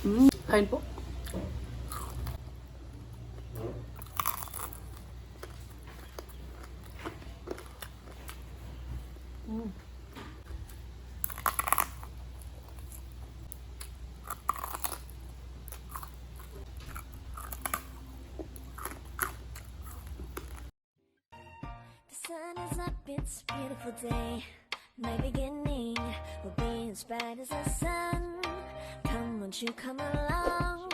Kain po. The sun is up, it's a beautiful day. My beginning will be as bright as the sun. Come, won't you come along?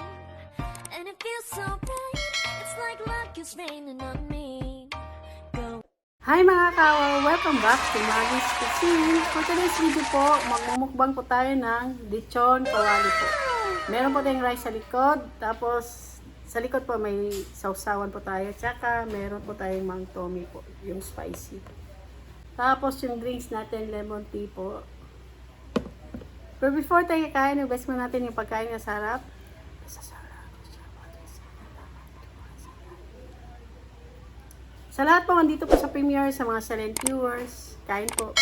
And it feels so bright, it's like love is raining on me. Go. Hi mga kawa! Welcome back to Maggie's Cuisine. For today's video po, magmumukbang po tayo ng lechon kawali po. Meron po tayong rice sa likod, tapos sa likod po may sausawan po tayo, tsaka meron po tayong mang tomi po, yung spicy. Tapos yung drinks natin, lemon tea po. Pero before tayo kain, i-best mo natin yung pagkain na sarap. Sa lahat po, andito po sa premiere, sa mga silent viewers, kain po.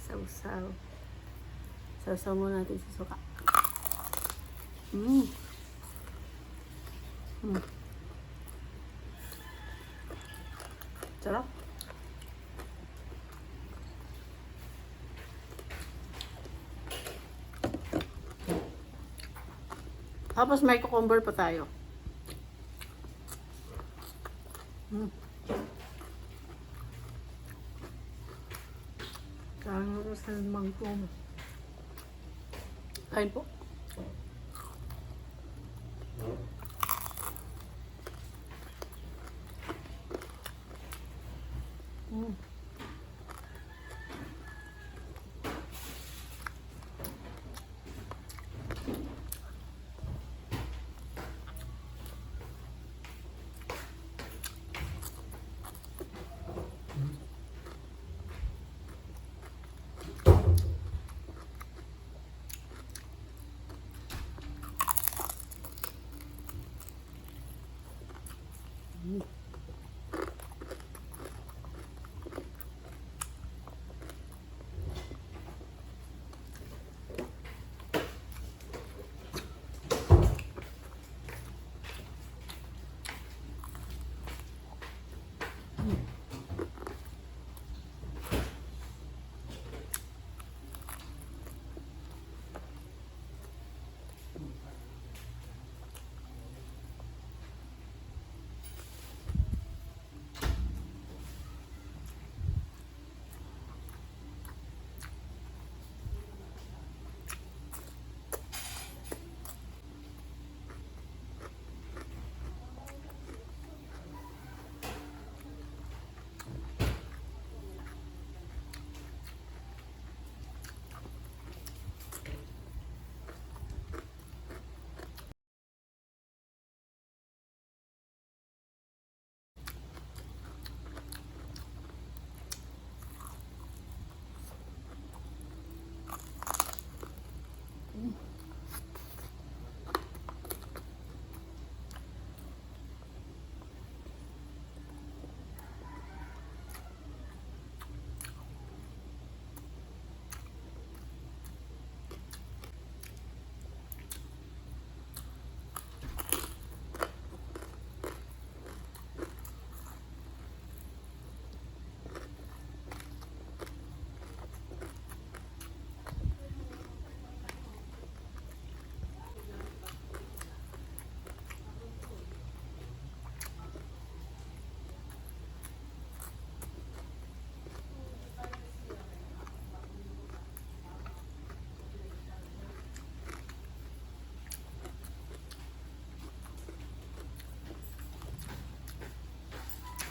Sausaw. Sausaw muna natin sa suka. Sarap. Tapos may cucumber pa tayo. Kain mo sa mangkong. Kain po.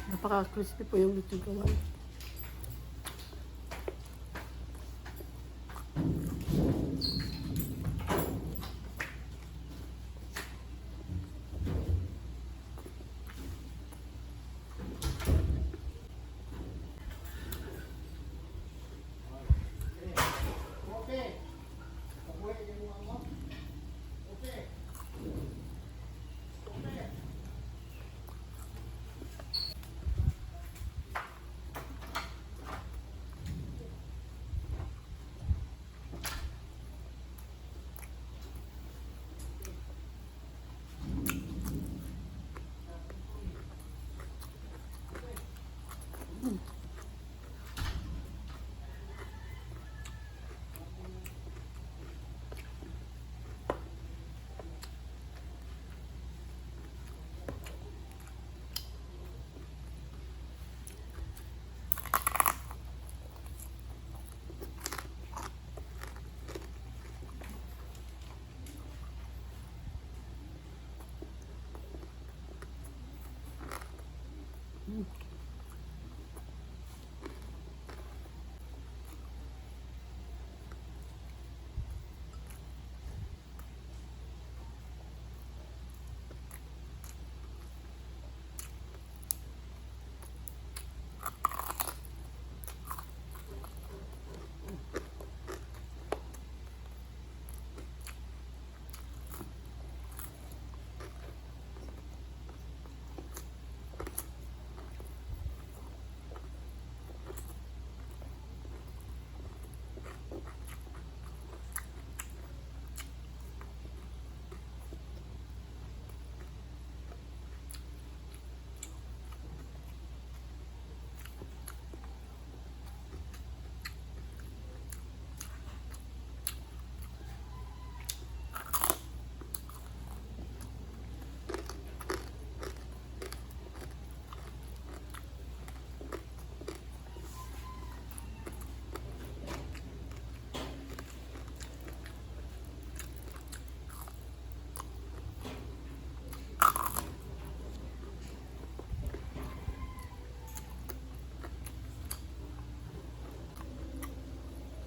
Napaka-crispy po yung lechon kawali.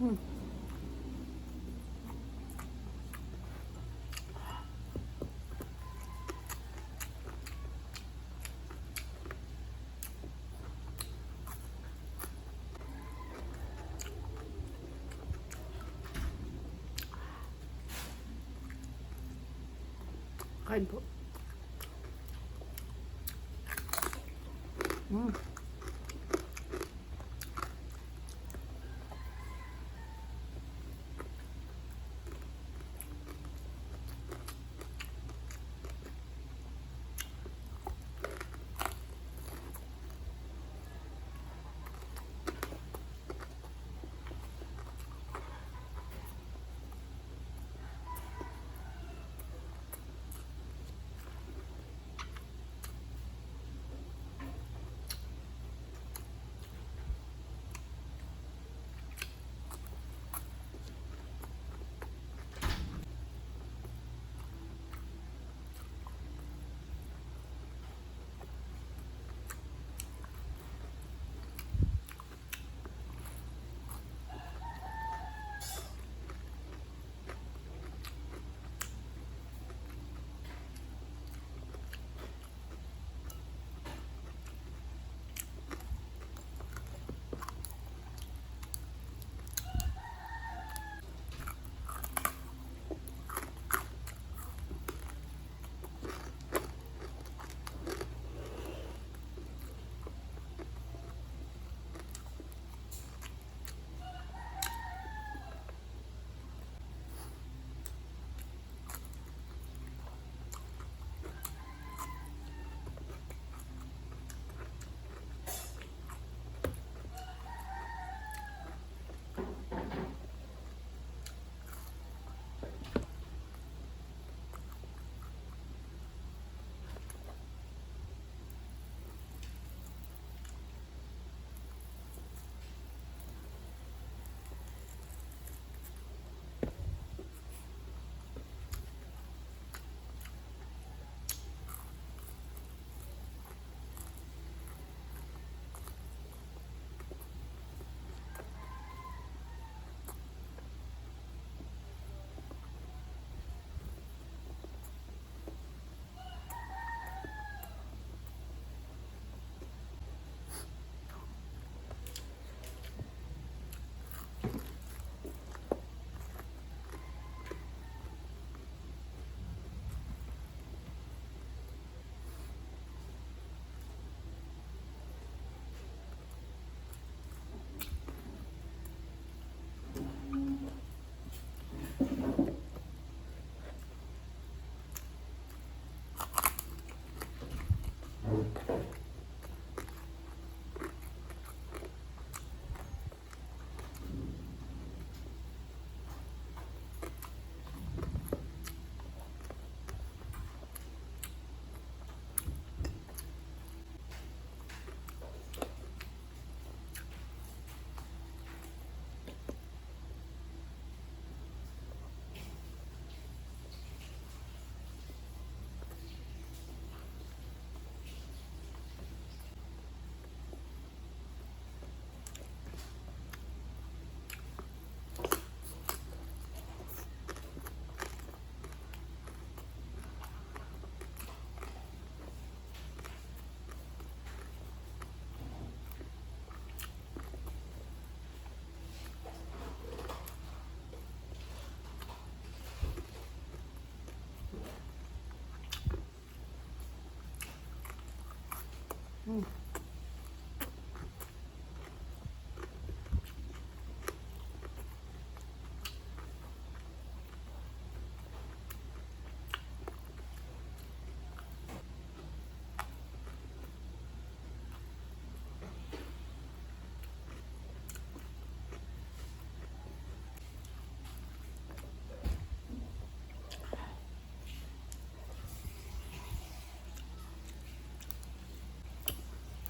Hmm. Kain po.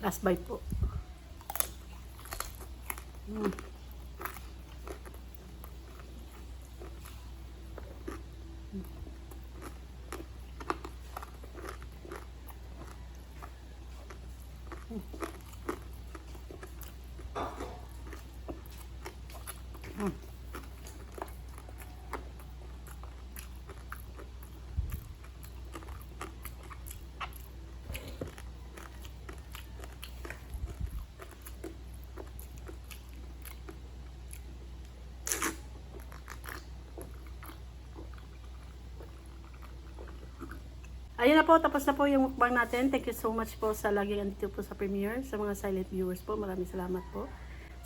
Last bite po. Ayun na po, tapos na po yung mukbang natin. Thank you so much po sa laging andito po sa premiere. Sa mga silent viewers po, maraming salamat po.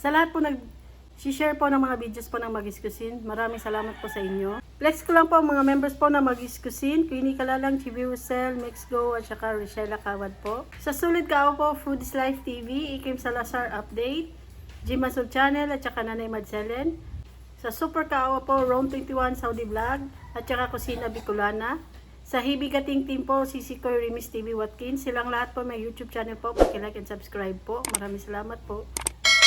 Sa lahat po nag-share po ng mga videos po ng Maggie's Cuisine, maraming salamat po sa inyo. Flex ko lang po ang mga members po ng Maggie's Cuisine, Queenie Kalalang, Chibi Russell, Mexgo, at saka Richella Kawad po. Sa sulit kao po, Food is Life TV, Ikim Salazar Update, Jim Masud Channel, at saka Nanay Madselen. Sa Super Kao po, Rome 21 Saudi Vlog, at saka Kusina Bicolana. Sa Hibigating Team po, Sisi Koy Rimis TV Watkins. Silang lahat po may YouTube channel po. Paki-like and subscribe po. Maraming salamat po.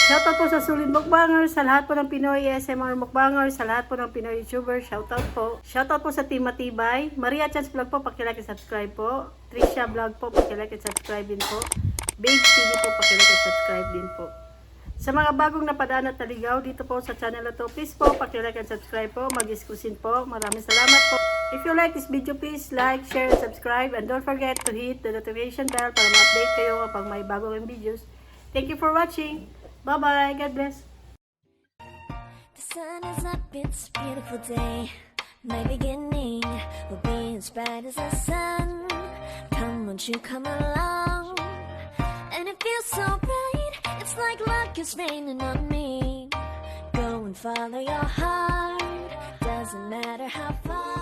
Shoutout po sa Solid Mukbangers, sa lahat po ng Pinoy ASMR Mukbangers, sa lahat po ng Pinoy YouTuber. Shoutout po. Shoutout po sa Team Matibay. Maria Chance Vlog po, paki-like and subscribe po. Trisha Vlog po, paki-like and subscribe din po. Babes TV po, paki-like and subscribe din po. Sa mga bagong napadaan at naligaw dito po sa channel na to, please po, paki-like and subscribe po. Maggie's Cuisine po. Maraming salamat po. If you like this video, please like, share, and subscribe. And don't forget to hit the notification bell para ma-update kayo kapag may bagong videos. Thank you for watching. Bye-bye. God bless. The sun is up, it's a beautiful day. My beginning will be as bright as the sun. Come, won't you come along? And it feels so bright, it's like luck is raining on me. Go and follow your heart, doesn't matter how far.